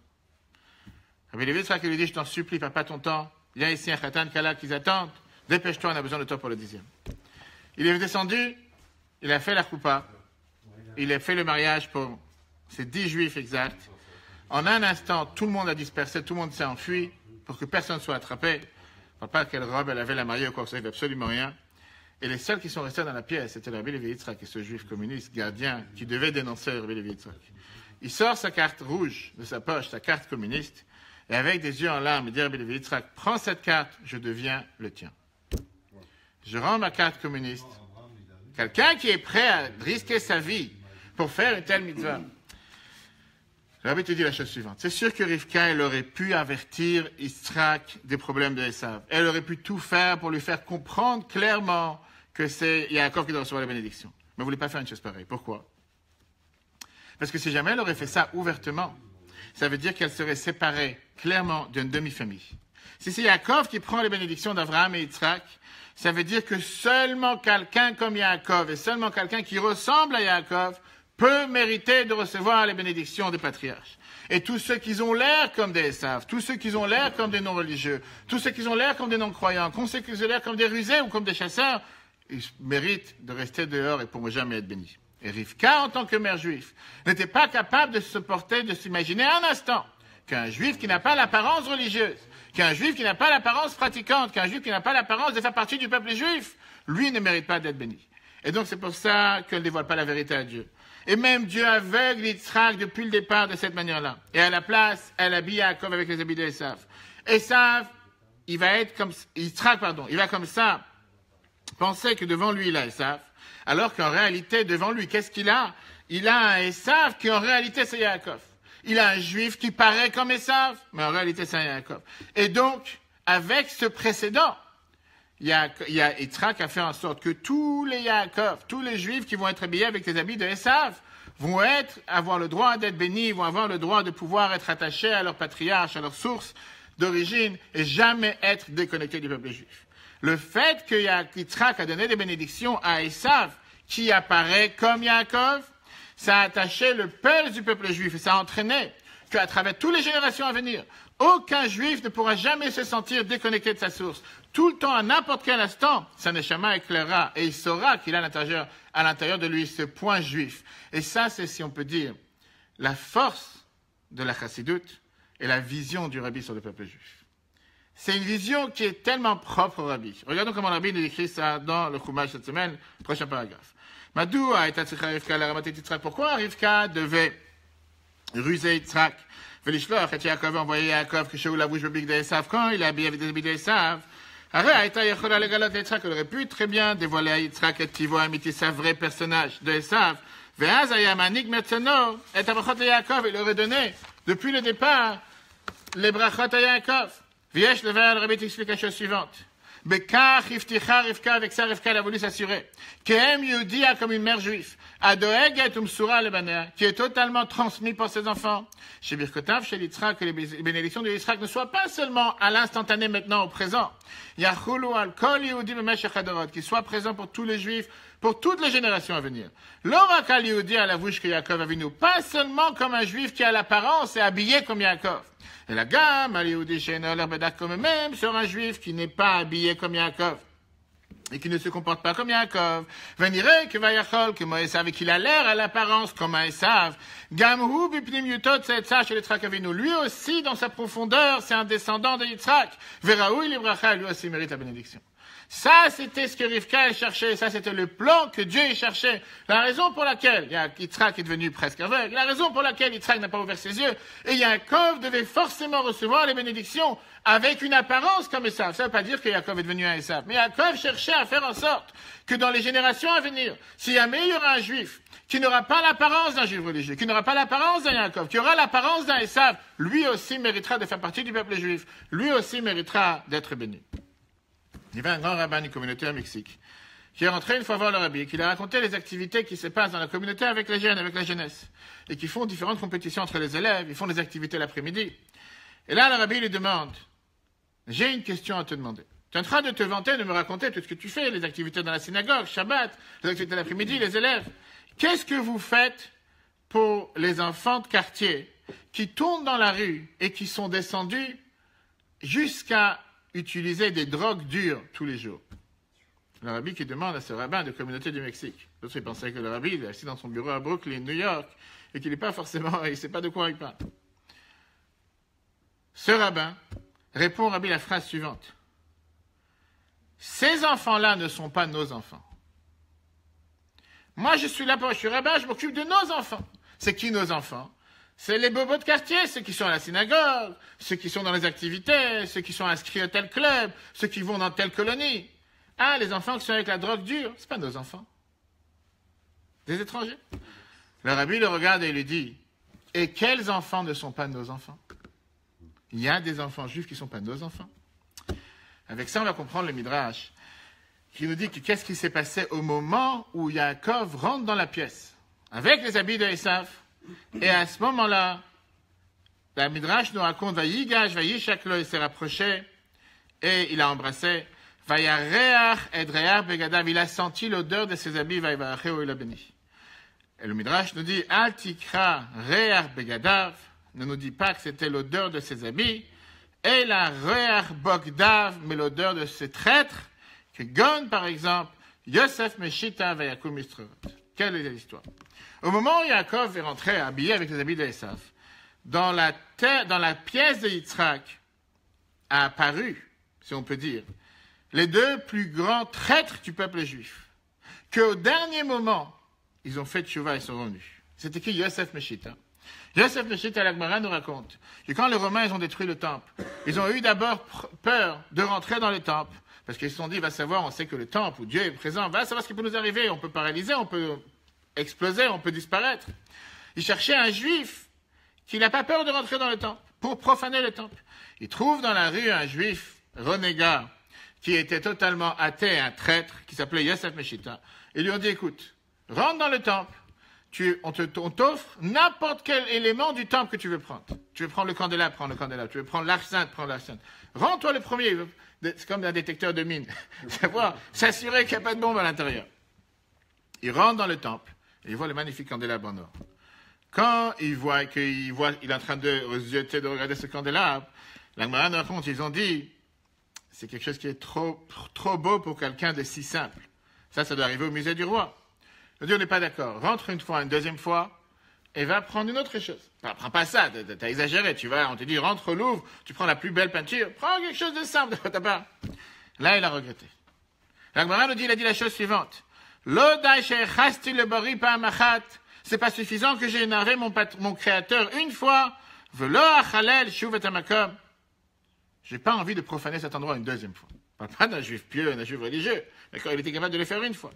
Speaker 1: Rabbi Levi Yitzhak lui dit « Je t'en supplie, perds pas ton temps. Il y a ici un Khatan Kala qui attendent. Dépêche-toi, on a besoin de toi pour le 10e. » Il est descendu, il a fait la choupa, il a fait le mariage pour ces 10 juifs exacts. En un instant, tout le monde a dispersé, tout le monde s'est enfui pour que personne ne soit attrapé. Je ne parle pas quelle robe elle avait la mariée ou quoi que ce soit, absolument rien. Et les seuls qui sont restés dans la pièce, c'était Rabbi Levi Yitzhak et ce juif communiste gardien qui devait dénoncer Rabbi Levi Yitzhak. Il sort sa carte rouge de sa poche, sa carte communiste, et avec des yeux en larmes, il dit à Rabbi Levi Yitzhak, prends cette carte, je deviens le tien. Je rends ma carte communiste. Quelqu'un qui est prêt à risquer sa vie pour faire une telle mitzvah. Le Rabbi te dit la chose suivante. C'est sûr que Rivka, elle aurait pu avertir Yitzhak des problèmes de Esav. Elle aurait pu tout faire pour lui faire comprendre clairement que c'est Yaakov qui doit recevoir la bénédiction. Mais elle ne voulait pas faire une chose pareille. Pourquoi? Parce que si jamais elle aurait fait ça ouvertement, ça veut dire qu'elle serait séparée clairement d'une demi-famille. Si c'est Yaakov qui prend les bénédictions d'Abraham et Yitzhak, ça veut dire que seulement quelqu'un comme Yaakov et seulement quelqu'un qui ressemble à Yaakov peut mériter de recevoir les bénédictions des patriarches. Et tous ceux qui ont l'air comme des Esav, tous ceux qui ont l'air comme des non-religieux, tous ceux qui ont l'air comme des non-croyants, tous ceux qui ont l'air comme des rusés ou comme des chasseurs, ils méritent de rester dehors et ne pourront jamais être bénis. Et Rivka, en tant que mère juive, n'était pas capable de se porter, de s'imaginer un instant qu'un juif qui n'a pas l'apparence religieuse, qu'un juif qui n'a pas l'apparence pratiquante, qu'un juif qui n'a pas l'apparence de faire partie du peuple juif, lui ne mérite pas d'être béni. Et donc c'est pour ça qu'elle ne dévoile pas la vérité à Dieu. Et même Dieu aveugle Yitzhak depuis le départ de cette manière-là. Et à la place, elle habille Yaakov avec les habits de Esav. Esav, il va être comme, Yitzhak, pardon, il va comme ça penser que devant lui il a Esav, alors qu'en réalité, devant lui, qu'est-ce qu'il a? Il a un Esav qui en réalité c'est Yaakov. Il a un juif qui paraît comme Esav, mais en réalité c'est un Yaakov. Et donc, avec ce précédent, Yitzhak a fait en sorte que tous les Yaakov, tous les Juifs qui vont être habillés avec les habits de Esav, vont avoir le droit d'être bénis, vont avoir le droit de pouvoir être attachés à leur patriarche, à leur source d'origine, et jamais être déconnectés du peuple juif. Le fait que Yitzhak a donné des bénédictions à Esav, qui apparaît comme Yaakov, ça a attaché le peuple du peuple juif, et ça a entraîné qu'à travers toutes les générations à venir, aucun juif ne pourra jamais se sentir déconnecté de sa source. Tout le temps, à n'importe quel instant, sa neshama éclairera et il saura qu'il a à l'intérieur de lui ce point juif. Et ça, c'est, si on peut dire, la force de la chassidoute et la vision du Rabbi sur le peuple juif. C'est une vision qui est tellement propre au Rabbi. Regardons comment le Rabbi nous écrit ça dans le Chumash cette semaine, prochain paragraphe. Madoua et Tatzricha Rivka la Ramatet Yitzhak. Pourquoi Rivka devait ruser Yitzhak? Velishloch et Yaakov envoyé Yaakov que Shaul Avouch Bebik de Esav quand il est habillé avec des habits de Esav. Elle aurait pu très bien dévoiler à Yitzhak et Tivo Amiti sa vrai personnage de Esav. Veaz Ayamanik Metzono et Tabrachot à Yaakov. Il aurait donné, depuis le départ, les brachot à Yaakov. Viesh le ver, le Rabbi t'explique la chose suivante. Bekach ifticha Rivka, avec ça Rivka a voulu s'assurer. Kehem Yehudia comme une mère juive. Adoeget umsura le banner, qui est totalement transmis pour ses enfants. Chez Birkotav, chez Yitzhak, que les bénédictions de Yitzhak ne soient pas seulement à l'instantané maintenant au présent. Yachulu al kol Yehudi b'meshech hadorot, qui soit présent pour tous les juifs, pour toutes les générations à venir. L'orak al Yehudi à la bouche que Yaakov a vu nous, pas seulement comme un juif qui a l'apparence et habillé comme Yaakov. Et la gamme al Yehudi she'eno l'herbedak comme même sur un juif qui n'est pas habillé comme Yaakov. et qui ne se comporte pas comme Yaakov. Venirez que Vayachol, que Moïsav, et qu'il a l'air à l'apparence comme Esav. Gamhu bipnim yutot tzetsa chez Yitzhak Avinu. Lui aussi, dans sa profondeur, c'est un descendant de Yitzhak. Veraoui libracha, lui aussi mérite la bénédiction. Ça, c'était ce que Rivka cherchait. Ça, c'était le plan que Dieu cherchait. La raison pour laquelle Yitzhak est devenu presque aveugle. La raison pour laquelle Yitzhak n'a pas ouvert ses yeux. Et Yaakov devait forcément recevoir les bénédictions avec une apparence comme Esav. Ça ne veut pas dire que Yaakov est devenu un Esav. Mais Yaakov cherchait à faire en sorte que dans les générations à venir, si jamais il y aura un juif qui n'aura pas l'apparence d'un juif religieux, qui n'aura pas l'apparence d'un Yaakov, qui aura l'apparence d'un Esav, lui aussi méritera de faire partie du peuple juif. Lui aussi méritera d'être béni. Il y avait un grand rabbin d'une communauté au Mexique qui est rentré une fois voir le rabbi et qui lui a raconté les activités qui se passent dans la communauté avec les jeunes, avec la jeunesse, et qui font différentes compétitions entre les élèves, ils font des activités l'après-midi. Et là, le rabbi lui demande, j'ai une question à te demander. Tu es en train de te vanter, de me raconter tout ce que tu fais, les activités dans la synagogue, Shabbat, les activités l'après-midi, les élèves. Qu'est-ce que vous faites pour les enfants de quartier qui tournent dans la rue et qui sont descendus jusqu'à utiliser des drogues dures tous les jours? Le rabbi qui demande à ce rabbin de communauté du Mexique. D'autres, ils pensaient que le rabbi il est assis dans son bureau à Brooklyn, New York, et qu'il n'est pas forcément, il ne sait pas de quoi il parle. Ce rabbin répond au rabbi la phrase suivante. Ces enfants-là ne sont pas nos enfants. Moi, je suis là, je suis rabbin, je m'occupe de nos enfants. C'est qui nos enfants? C'est les bobos de quartier, ceux qui sont à la synagogue, ceux qui sont dans les activités, ceux qui sont inscrits à tel club, ceux qui vont dans telle colonie. Ah, les enfants qui sont avec la drogue dure, c'est pas nos enfants. Des étrangers. Le rabbi le regarde et lui dit, et quels enfants ne sont pas nos enfants? Il y a des enfants juifs qui ne sont pas nos enfants. Avec ça, on va comprendre le Midrash, qui nous dit que qu'est-ce qui s'est passé au moment où Yaakov rentre dans la pièce, avec les habits de Esav. Et à ce moment-là, la Midrash nous raconte, Vayigash, Vayishaklo, il s'est rapproché, et il a embrassé, Vayareach, Edreach, Begadav, il a senti l'odeur de ses habits, Vayvaracheo, il a béni. Et le Midrash nous dit, Al tikra, Reach, Begadav, ne nous dit pas que c'était l'odeur de ses habits, et la Reach, Bogdav, mais l'odeur de ses traîtres, que Gon, par exemple, Yosef Meshita, Vayakum Mistrot. Quelle est l'histoire? Au moment où Yaakov est rentré habillé avec les habits d'Esav, dans la pièce de Yitzhak a apparu, si on peut dire, les deux plus grands traîtres du peuple juif, qu'au dernier moment, ils ont fait tchouva et sont revenus. C'était qui? Yosef Meshita. Yosef Meshita, la Gemara nous raconte que quand les Romains ils ont détruit le temple, ils ont eu d'abord peur de rentrer dans le temple, parce qu'ils se sont dit, va savoir, on sait que le temple où Dieu est présent, va savoir ce qui peut nous arriver, on peut paralyser, on peut exploser, on peut disparaître. Ils cherchaient un juif qui n'a pas peur de rentrer dans le temple, pour profaner le temple. Ils trouvent dans la rue un juif renégat, qui était totalement athée, un traître, qui s'appelait Yosef Meshita. Ils lui ont dit, écoute, rentre dans le temple, on t'offre n'importe quel élément du temple que tu veux prendre. Tu veux prendre le candélabre, prends le candélabre. Tu veux prendre l'arche sainte, prends l'arche sainte. Rentre-toi le premier. C'est comme un détecteur de mine. Savoir, s'assurer qu'il n'y a pas de bombe à l'intérieur. Il rentre dans le temple et il voit le magnifique candélabre en or. Quand il voit qu'il est en train de regarder ce candélabre, la Gemara nous raconte, ils ont dit, c'est quelque chose qui est trop beau pour quelqu'un de si simple. Ça doit arriver au musée du roi. On dit, on n'est pas d'accord. Rentre une fois, une deuxième fois, et va prendre une autre chose. Prends pas ça, t'as exagéré. On te dit, rentre au Louvre, tu prends la plus belle peinture, prends quelque chose de simple de ta part. Là, il a regretté. La Gemara nous dit, il a dit la chose suivante. C'est pas suffisant que j'ai énervé mon créateur une fois. J'ai pas envie de profaner cet endroit une deuxième fois. On parle pas d'un juif pieux, d'un juif religieux. D'accord, il était capable de le faire une fois.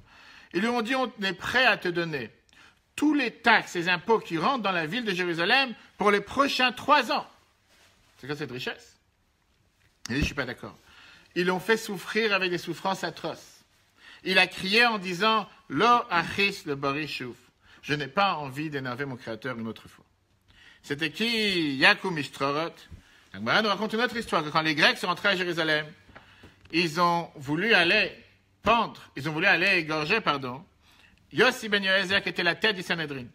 Speaker 1: Ils lui ont dit, on est prêt à te donner tous les taxes et impôts qui rentrent dans la ville de Jérusalem pour les prochains 3 ans. C'est quoi cette richesse? Il dit, je suis pas d'accord. Ils l'ont fait souffrir avec des souffrances atroces. Il a crié en disant, Lo achis le barishouf. Je n'ai pas envie d'énerver mon créateur une autre fois. C'était qui? Yaakov Mistrorot. La Gemara nous raconte une autre histoire, que quand les Grecs sont rentrés à Jérusalem, ils ont voulu aller égorger, Yossi ben Yoézer, qui était la tête du Sanhédrin.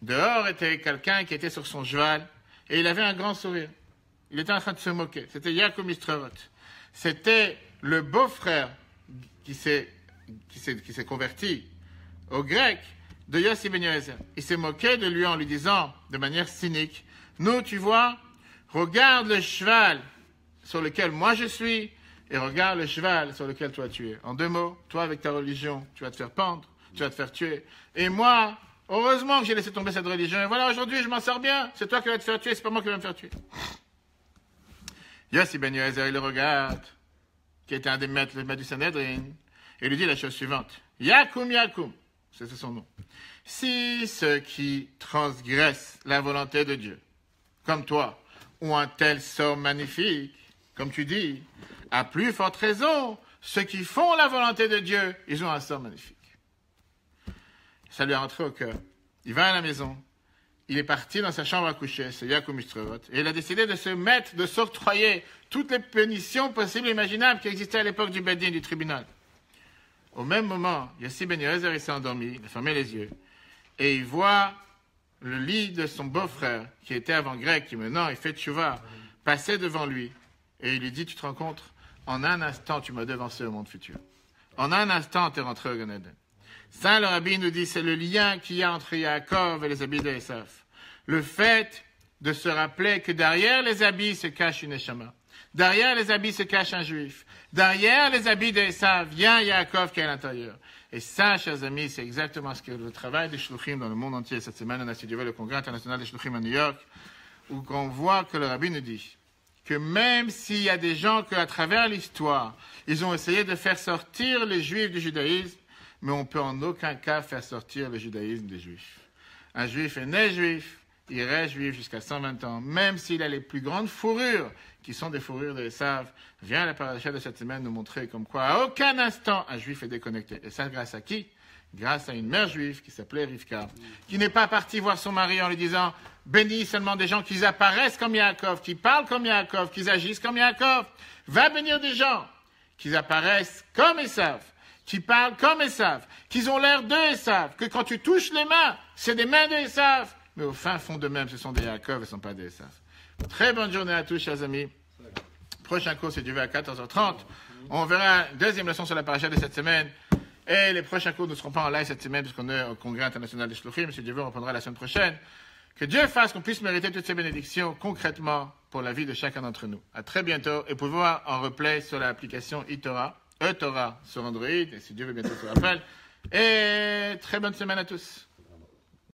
Speaker 1: Dehors était quelqu'un qui était sur son cheval, et il avait un grand sourire. Il était en train de se moquer. C'était Yaakov Mistrorot. C'était le beau-frère qui s'est converti au grec de Yossi ben Yoézer. Il s'est moqué de lui en lui disant, de manière cynique, nous, tu vois, regarde le cheval sur lequel moi je suis et regarde le cheval sur lequel toi tu es. En 2 mots, toi avec ta religion, tu vas te faire pendre, tu vas te faire tuer. Et moi, heureusement que j'ai laissé tomber cette religion. Et voilà, aujourd'hui, je m'en sors bien. C'est toi qui vas te faire tuer, c'est pas moi qui vais me faire tuer. Yossi ben Yoézer, il le regarde, qui était un des maîtres, le maître du Sanhedrin, et lui dit la chose suivante. Yakoum, Yakoum, c'est son nom. Si ceux qui transgressent la volonté de Dieu, comme toi, ont un tel sort magnifique, comme tu dis, à plus forte raison, ceux qui font la volonté de Dieu, ils ont un sort magnifique. Ça lui est rentré au cœur. Il va à la maison. Il est parti dans sa chambre à coucher, c'est Yakoum Ishtrevot, et il a décidé de se mettre, de s'octroyer toutes les punitions possibles et imaginables qui existaient à l'époque du Bedin, du tribunal. Au même moment, Yossi ben Yoézer s'est endormi, il a fermé les yeux, et il voit le lit de son beau-frère, qui était avant grec, qui maintenant il fait tchouva, passer devant lui, et il lui dit, tu te rends compte, en un instant, tu m'as devancé au monde futur. En un instant, tu es rentré au Gan Eden. Ça, le rabbi nous dit, c'est le lien qu'il y a entre Yaakov et les habits d'Esav. Le fait de se rappeler que derrière les habits se cache une Neshama. Derrière les habits se cache un juif. Derrière les habits d'Esav, il y a un Yaakov qui est à l'intérieur. Et ça, chers amis, c'est exactement ce que le travail des Shluchim dans le monde entier. Cette semaine, on a étudié le congrès international des Shluchim à New York, où on voit que le rabbi nous dit que même s'il y a des gens qu'à travers l'histoire, ils ont essayé de faire sortir les juifs du judaïsme, mais on ne peut en aucun cas faire sortir le judaïsme des juifs. Un juif est né juif, il reste juif jusqu'à 120 ans, même s'il a les plus grandes fourrures, qui sont des fourrures de Esav. Vient la paracha de cette semaine nous montrer comme quoi, à aucun instant, un juif est déconnecté. Et ça, grâce à qui? Grâce à une mère juive qui s'appelait Rivka, qui n'est pas partie voir son mari en lui disant, bénis seulement des gens qui apparaissent comme Yaakov, qui parlent comme Yaakov, qui agissent comme Yaakov. Va bénir des gens qui apparaissent comme Esav, qui parlent comme Esav, qui ont l'air de Esav, que quand tu touches les mains, c'est des mains de Esav, mais au fin fond d'eux-mêmes, ce sont des Yaakov et ce ne sont pas des Esav. Très bonne journée à tous, chers amis. Prochain cours, c'est du à 14h30. On verra une deuxième leçon sur la paracha de cette semaine. Et les prochains cours ne seront pas en live cette semaine, puisqu'on est au congrès international des Shluchim. Si Dieu veut, on reprendra la semaine prochaine. Que Dieu fasse qu'on puisse mériter toutes ces bénédictions concrètement pour la vie de chacun d'entre nous. À très bientôt. Et pour voir en replay sur l'application eTorah sur Android. Et si Dieu veut, bientôt sur Apple. Et très bonne semaine à tous.